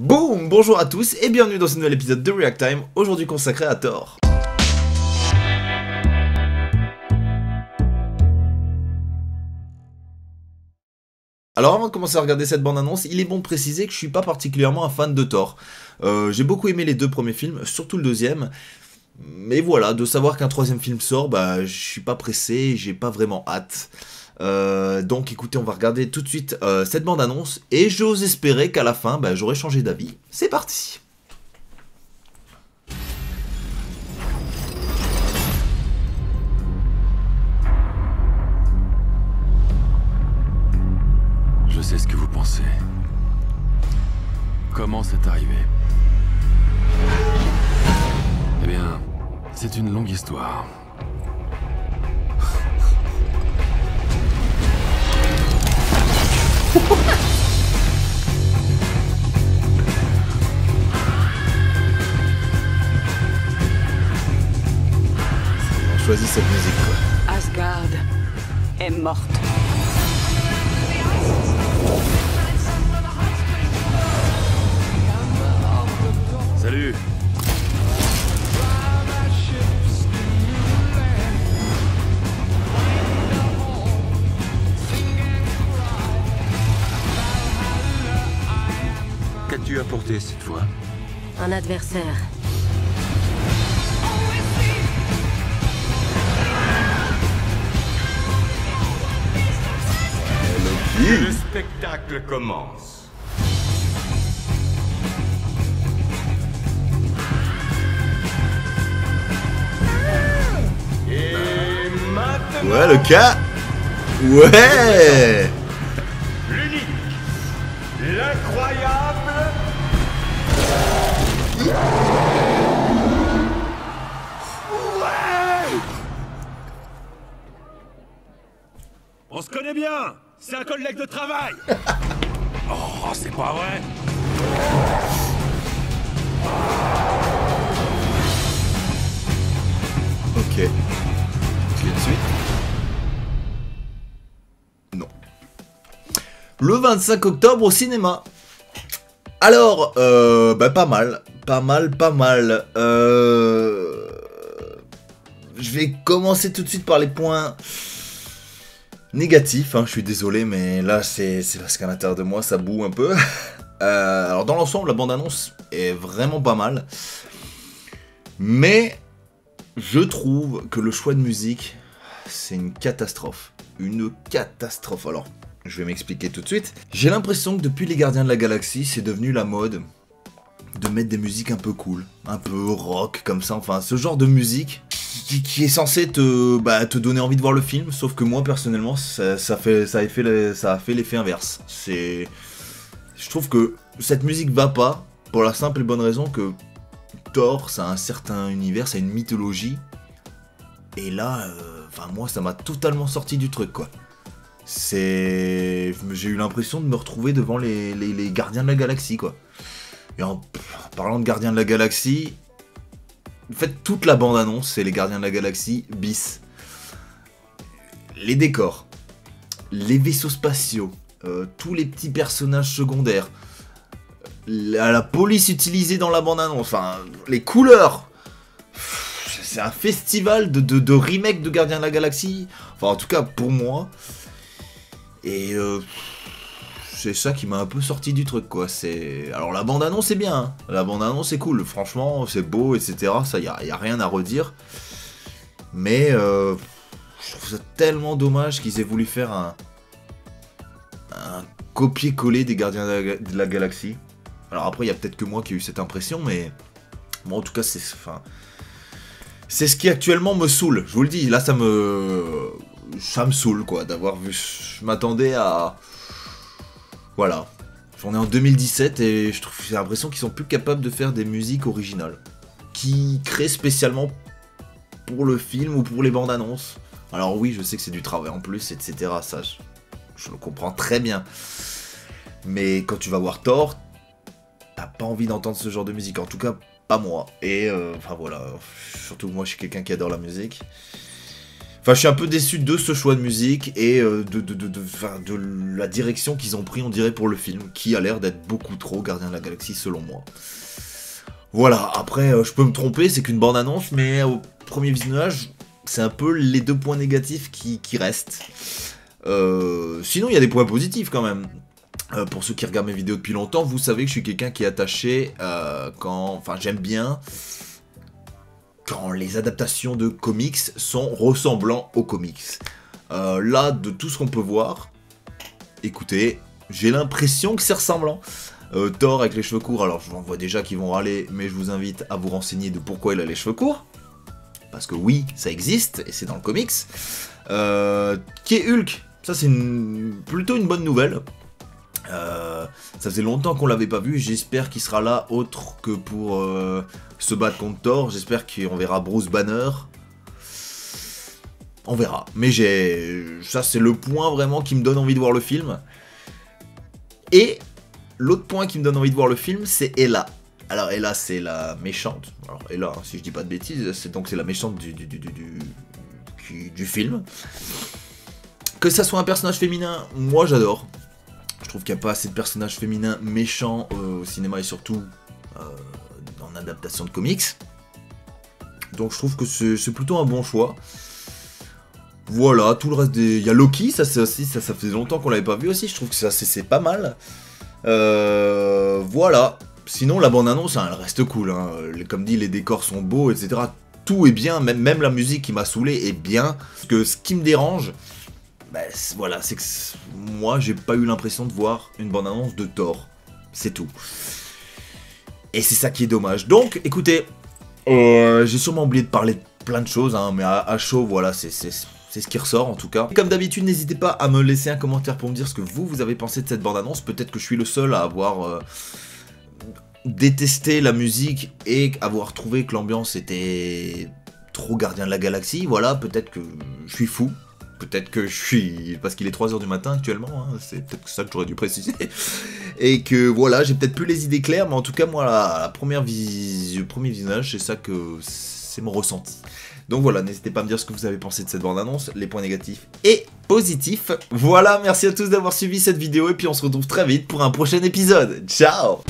Boum! Bonjour à tous et bienvenue dans ce nouvel épisode de React Time, aujourd'hui consacré à Thor. Alors avant de commencer à regarder cette bande-annonce, il est bon de préciser que je suis pas particulièrement un fan de Thor. J'ai beaucoup aimé les deux premiers films, surtout le deuxième. Mais voilà, de savoir qu'un troisième film sort, bah je suis pas pressé, j'ai pas vraiment hâte. Donc écoutez, on va regarder tout de suite cette bande-annonce et j'ose espérer qu'à la fin, bah, j'aurai changé d'avis. C'est parti! Je sais ce que vous pensez. Comment c'est arrivé? Eh bien, c'est une longue histoire. On choisit cette musique quoi. Asgard est morte. Salut! Qu'as-tu apporté cette fois? Un adversaire. Le spectacle commence. Et maintenant... Ouais, le cas. Ouais. L'unique, l'incroyable... On se connaît bien! C'est un collègue de travail! Oh, c'est pas vrai! Ok. Je viens de suite. Non. Le 25 octobre au cinéma. Alors, bah pas mal. Pas mal. Je vais commencer tout de suite par les points négatifs, hein, je suis désolé, mais là c'est parce qu'à l'intérieur de moi ça boue un peu. Alors dans l'ensemble, la bande-annonce est vraiment pas mal. Mais je trouve que le choix de musique, c'est une catastrophe. Une catastrophe. Alors, je vais m'expliquer tout de suite. J'ai l'impression que depuis les Gardiens de la Galaxie, c'est devenu la mode de mettre des musiques un peu cool, un peu rock, comme ça. Enfin, ce genre de musique qui est censé te donner envie de voir le film. Sauf que moi, personnellement, ça a fait l'effet inverse. Je trouve que cette musique va pas, pour la simple et bonne raison que Thor, ça a un certain univers, ça a une mythologie. Et là, moi, ça m'a totalement sorti du truc, quoi. J'ai eu l'impression de me retrouver devant les Gardiens de la Galaxie, quoi. Et en parlant de Gardiens de la Galaxie, en fait, toute la bande-annonce, c'est les Gardiens de la Galaxie bis. Les décors, les vaisseaux spatiaux, tous les petits personnages secondaires, la police utilisée dans la bande-annonce, enfin, les couleurs. C'est un festival de remake de Gardiens de la Galaxie. Enfin, en tout cas, pour moi. Et c'est ça qui m'a un peu sorti du truc, quoi. Alors, la bande-annonce est bien. Hein. La bande-annonce est cool. Franchement, c'est beau, etc. Ça, y a rien à redire. Mais je trouve ça tellement dommage qu'ils aient voulu faire un copier-coller des Gardiens de la Galaxie. Alors après, il y a peut-être que moi qui ai eu cette impression, mais moi, en tout cas, c'est ce qui actuellement me saoule. Je vous le dis, là, ça me saoule, quoi, d'avoir vu. Je m'attendais à... Voilà. On est en 2017 et j'ai l'impression qu'ils sont plus capables de faire des musiques originales. Qui créent spécialement pour le film ou pour les bandes annonces. Alors oui, je sais que c'est du travail en plus, etc. Ça, je le comprends très bien. Mais quand tu vas voir Thor, t'as pas envie d'entendre ce genre de musique. En tout cas, pas moi. Et enfin voilà. Surtout moi, je suis quelqu'un qui adore la musique. Enfin, je suis un peu déçu de ce choix de musique et de la direction qu'ils ont pris, on dirait, pour le film, qui a l'air d'être beaucoup trop Gardiens de la Galaxie, selon moi. Voilà, après, je peux me tromper, c'est qu'une bande-annonce, mais au premier visionnage, c'est un peu les 2 points négatifs qui restent. Sinon, il y a des points positifs, quand même. Pour ceux qui regardent mes vidéos depuis longtemps, vous savez que je suis quelqu'un qui est attaché Enfin, j'aime bien quand les adaptations de comics sont ressemblants aux comics. Là, de tout ce qu'on peut voir, écoutez, j'ai l'impression que c'est ressemblant. Thor avec les cheveux courts, alors je vois déjà qu'ils vont râler, mais je vous invite à vous renseigner de pourquoi il a les cheveux courts. Parce que oui, ça existe, et c'est dans le comics. Qui est Hulk, ça c'est plutôt une bonne nouvelle. Ça faisait longtemps qu'on l'avait pas vu, j'espère qu'il sera là autre que pour se battre contre Thor, j'espère qu'on verra Bruce Banner. On verra, mais ça c'est le point vraiment qui me donne envie de voir le film. Et l'autre point qui me donne envie de voir le film, c'est Ella. Alors Ella c'est la méchante, alors Ella si je dis pas de bêtises, c'est la méchante du film. Que ça soit un personnage féminin, moi j'adore. Je trouve qu'il n'y a pas assez de personnages féminins méchants au cinéma et surtout en adaptation de comics. Donc je trouve que c'est plutôt un bon choix. Voilà, tout le reste des... Il y a Loki, ça faisait longtemps qu'on l'avait pas vu aussi, je trouve que ça c'est pas mal. Voilà. Sinon la bande-annonce, hein, elle reste cool. Hein. Comme dit, les décors sont beaux, etc. Tout est bien, même la musique qui m'a saoulé est bien. Parce que ce qui me dérange... Bah, voilà, c'est que moi j'ai pas eu l'impression de voir une bande-annonce de Thor, c'est tout. Et c'est ça qui est dommage. Donc écoutez, j'ai sûrement oublié de parler de plein de choses, hein, mais à chaud, voilà, c'est ce qui ressort en tout cas. Comme d'habitude, n'hésitez pas à me laisser un commentaire pour me dire ce que vous avez pensé de cette bande-annonce. Peut-être que je suis le seul à avoir détesté la musique et avoir trouvé que l'ambiance était trop Gardien de la Galaxie. Voilà, peut-être que je suis fou. Peut-être que je suis... Parce qu'il est 3h du matin actuellement, hein, c'est peut-être ça que j'aurais dû préciser. Et que voilà, j'ai peut-être plus les idées claires, mais en tout cas, moi, le premier visionnage, c'est ça que... c'est mon ressenti. Donc voilà, n'hésitez pas à me dire ce que vous avez pensé de cette bande-annonce, les points négatifs et positifs. Voilà, merci à tous d'avoir suivi cette vidéo, et puis on se retrouve très vite pour un prochain épisode. Ciao!